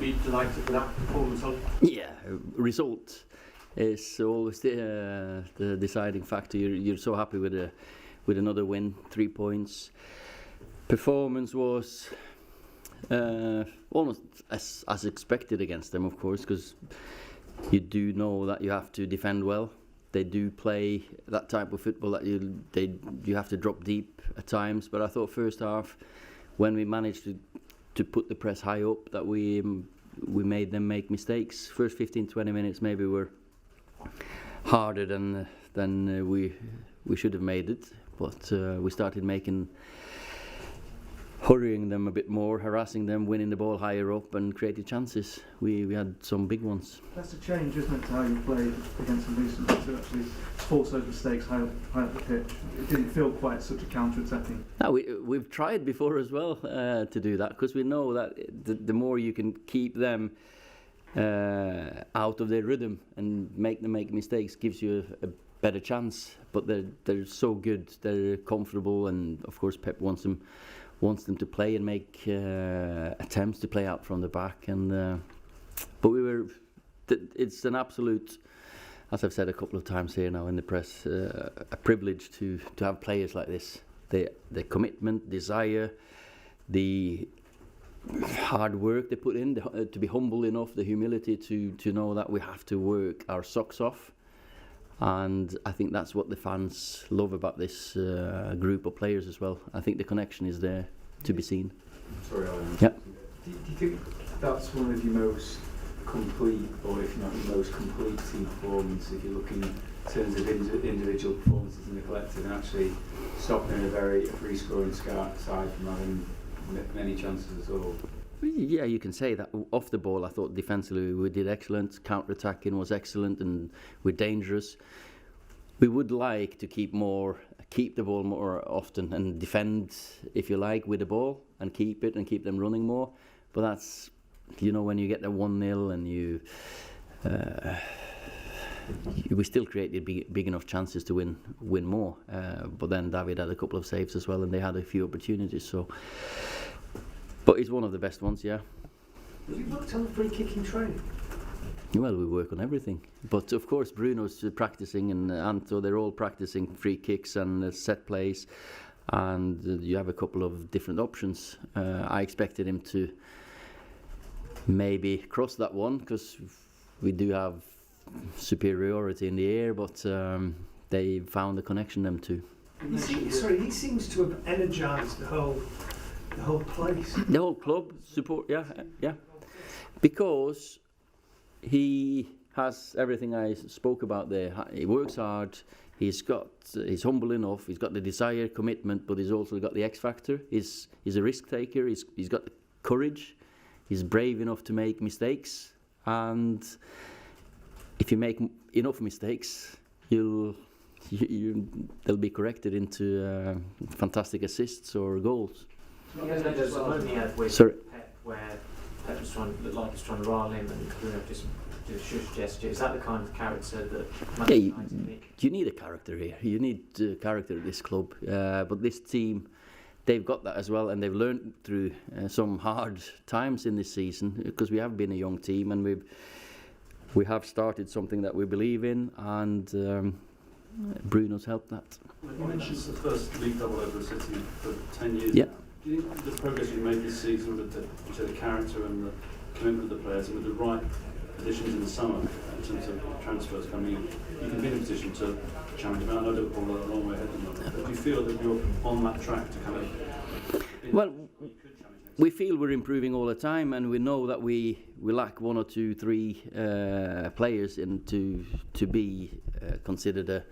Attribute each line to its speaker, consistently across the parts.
Speaker 1: be delighted with that performance?
Speaker 2: Yeah, result is always the deciding factor. You're so happy with another win, 3 points. Performance was almost as expected against them, of course, because you do know that you have to defend well. They do play that type of football that you have to drop deep at times. But I thought first half, when we managed to put the press high up, that we made them make mistakes. First 15-20 minutes maybe were harder than we should have made it. But we started hurrying them a bit more, harassing them, winning the ball higher up and creating chances. We had some big ones.
Speaker 3: That's a change, isn't it, to how you played against the Lucent, to actually force those mistakes high up the pitch. It didn't feel quite such a counter-attacking.
Speaker 2: No, we've tried before as well to do that, because we know that the more you can keep them out of their rhythm and make them make mistakes gives you a better chance. But they're so good, they're comfortable, and of course Pep wants them to play and make attempts to play out from the back. And but it's an absolute, as I've said a couple of times here now in the press, a privilege to have players like this. The commitment, desire, the hard work they put in, to be humble enough, the humility to know that we have to work our socks off. And I think that's what the fans love about this group of players as well. I think the connection is there to be seen.
Speaker 4: Sorry, Alan.
Speaker 2: Yeah.
Speaker 4: Do you think that's one of your most complete, or if not your most complete team performance, if you're looking in terms of individual performances in the collective, and actually stopping a very free-scoring side from having many chances at all?
Speaker 2: Yeah, you can say that. Off the ball, I thought defensively we did excellent. Counter-attacking was excellent, and we're dangerous. We would like to keep the ball more often and defend, if you like, with the ball and keep them running more. But that's, when you get the 1-0 and we still created big enough chances to win more. But then David had a couple of saves as well, and they had a few opportunities. So. But it's one of the best ones, yeah.
Speaker 1: Have you worked on the free kicking training?
Speaker 2: Well, we work on everything. But of course, Bruno's practicing, and Anto, they're all practicing free kicks and set plays. And you have a couple of different options. I expected him to maybe cross that one, because we do have superiority in the air, but they found a connection, them two.
Speaker 1: He seems to have energised the whole place.
Speaker 2: The whole club support, yeah. Because he has everything I spoke about there. He works hard. He's humble enough. He's got the desire, commitment, but he's also got the X factor. He's a risk taker. He's got the courage. He's brave enough to make mistakes. And if you make enough mistakes, they'll be corrected into fantastic assists or goals.
Speaker 5: There's a moment he had with
Speaker 2: Sorry.
Speaker 5: Pep where Pep looked like he was trying to rile him, and Bruno just did a shush gesture. Is that the kind of character that
Speaker 2: you need a character here. You need character at this club. But this team, they've got that as well, and they've learned through some hard times in this season, because we have been a young team, and we have started something that we believe in, and Bruno's helped that.
Speaker 6: You mentioned the first league double over the City for 10 years.
Speaker 2: Yeah.
Speaker 6: Do you think the progress you've made this season with the character and the commitment of the players, and with the right additions in the summer in terms of transfers coming in, you can be in a position to challenge them? I know Liverpool are a long way ahead of them, but do you feel that you're on that track to kind of...
Speaker 2: Well, we feel we're improving all the time, and we know that we lack 1 or 2, 3 players to be considered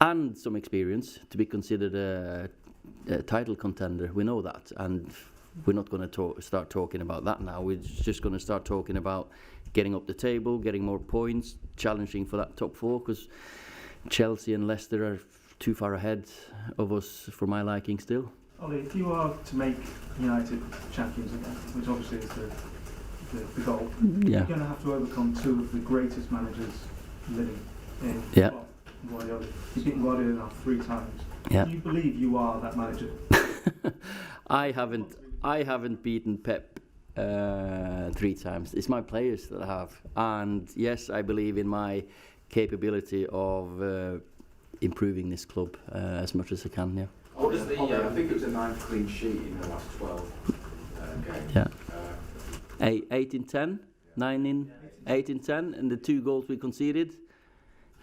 Speaker 2: and some experience to be considered a title contender. We know that, and we're not going to start talking about that now. We're just going to start talking about getting up the table, getting more points, challenging for that top 4, because Chelsea and Leicester are too far ahead of us for my liking still.
Speaker 3: Ole, if you are to make United champions again, which obviously is the goal, you're going to have to overcome 2 of the greatest managers living in Guardiola. He's beaten Guardiola now 3 times.
Speaker 2: Yeah.
Speaker 3: Do you believe you are that manager?
Speaker 2: I haven't beaten Pep 3 times. It's my players that I have, and yes, I believe in my capability of improving this club as much as I can. Yeah.
Speaker 5: What is the?
Speaker 7: I think it was a 9th clean sheet in the last 12 games.
Speaker 2: Yeah. 8 in 10, 9 in 8 in 10, and the 2 goals we conceded,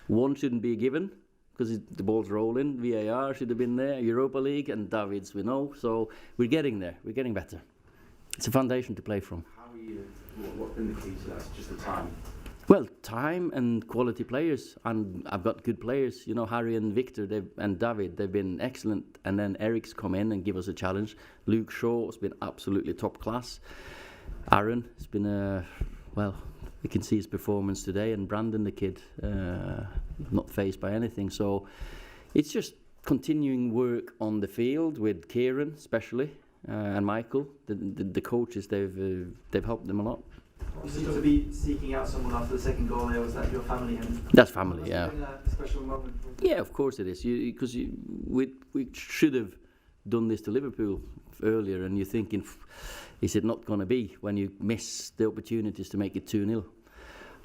Speaker 2: 1 shouldn't be given because the ball's rolling. VAR should have been there. Europa League and Davids, we know. So we're getting there. We're getting better. It's a foundation to play from.
Speaker 7: How are you? What's been the key to that? Just the time.
Speaker 2: Well, time and quality players, and I've got good players. You know, Harry and Victor and David, they've been excellent. And then Eric's come in and give us a challenge. Luke Shaw has been absolutely top class. Aaron has been well, you can see his performance today, and Brandon, the kid, not phased by anything. So it's just continuing work on the field with Kieran, especially, and Michael. The coaches, they've helped them a lot.
Speaker 8: You seem to be seeking out someone after the second goal there. Was that your family? And
Speaker 2: That's family, yeah.
Speaker 8: Been a special moment.
Speaker 2: Yeah, of course it is. Because we should have done this to Liverpool earlier, and you're thinking, is it not going to be when you miss the opportunities to make it 2-0?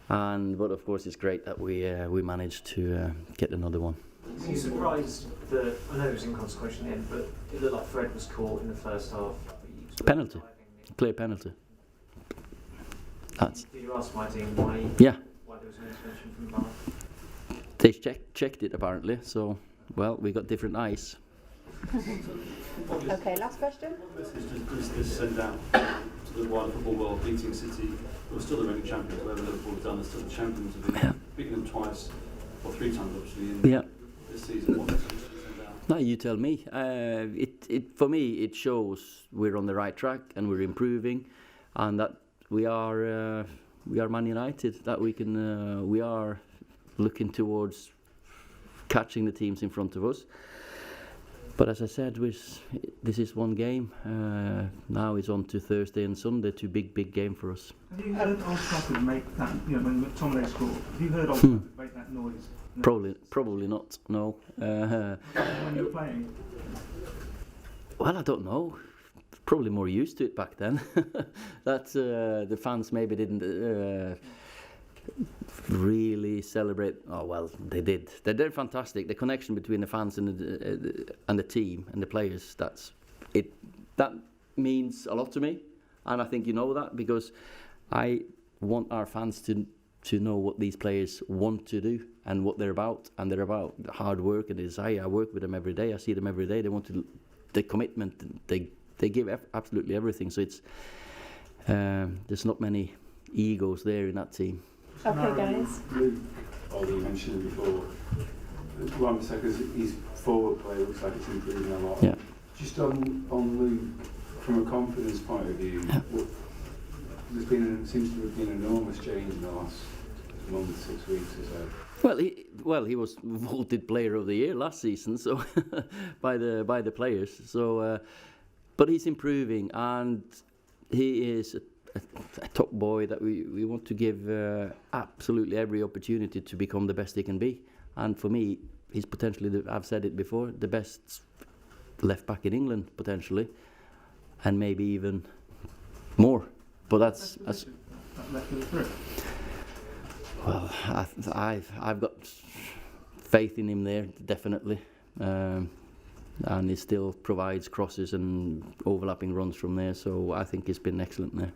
Speaker 2: But of course, it's great that we managed to get another one.
Speaker 5: Were you surprised that, I know it was inconsequential in the end, but it looked like Fred was caught in the first half?
Speaker 2: Penalty. Clear penalty.
Speaker 5: Did you ask my team why
Speaker 2: Yeah.
Speaker 5: there was no intervention from the bar?
Speaker 2: They checked it apparently, so, well, we got different eyes.
Speaker 9: Okay, last question.
Speaker 6: This send out to the wider football world, beating City, who are still the reigning champions, whatever Liverpool have done, they're still the champions of it. Beating them twice, or 3 times actually, in this season. What message does it send out?
Speaker 2: No, you tell me. For me, it shows we're on the right track and we're improving, and that we are Man United. That we are looking towards catching the teams in front of us. But as I said, this is one game. Now it's on to Thursday and Sunday, 2 big game for us.
Speaker 3: Have you heard Old Trafford make that, when McTominay scored, have you heard Old Trafford make that noise? No.
Speaker 2: Probably not, no.
Speaker 3: When you were playing?
Speaker 2: Well, I don't know. Probably more used to it back then. That the fans maybe didn't really celebrate. Oh well, they did. They're fantastic. The connection between the fans and the team and the players. That's it. That means a lot to me, and I think you know that, because I want our fans to know what these players want to do and what they're about, and they're about hard work and desire. I work with them every day. I see them every day. They want the commitment. They give absolutely everything. So it's there's not many egos there in that team.
Speaker 9: Okay, guys.
Speaker 4: Luke, Ole, you mentioned it before. One second, his forward play looks like it's improving a lot.
Speaker 2: Yeah.
Speaker 4: Just on Luke, from a confidence point of view, seems to have been an enormous change in the last month, 6 weeks or so.
Speaker 2: He was voted Player of the Year last season, so by the players. So, but he's improving, and he is a top boy that we want to give absolutely every opportunity to become the best he can be. And for me, he's potentially, I've said it before, the best left back in England potentially, and maybe even more. But that's well, I've got faith in him there, definitely, and he still provides crosses and overlapping runs from there. So I think he's been excellent there.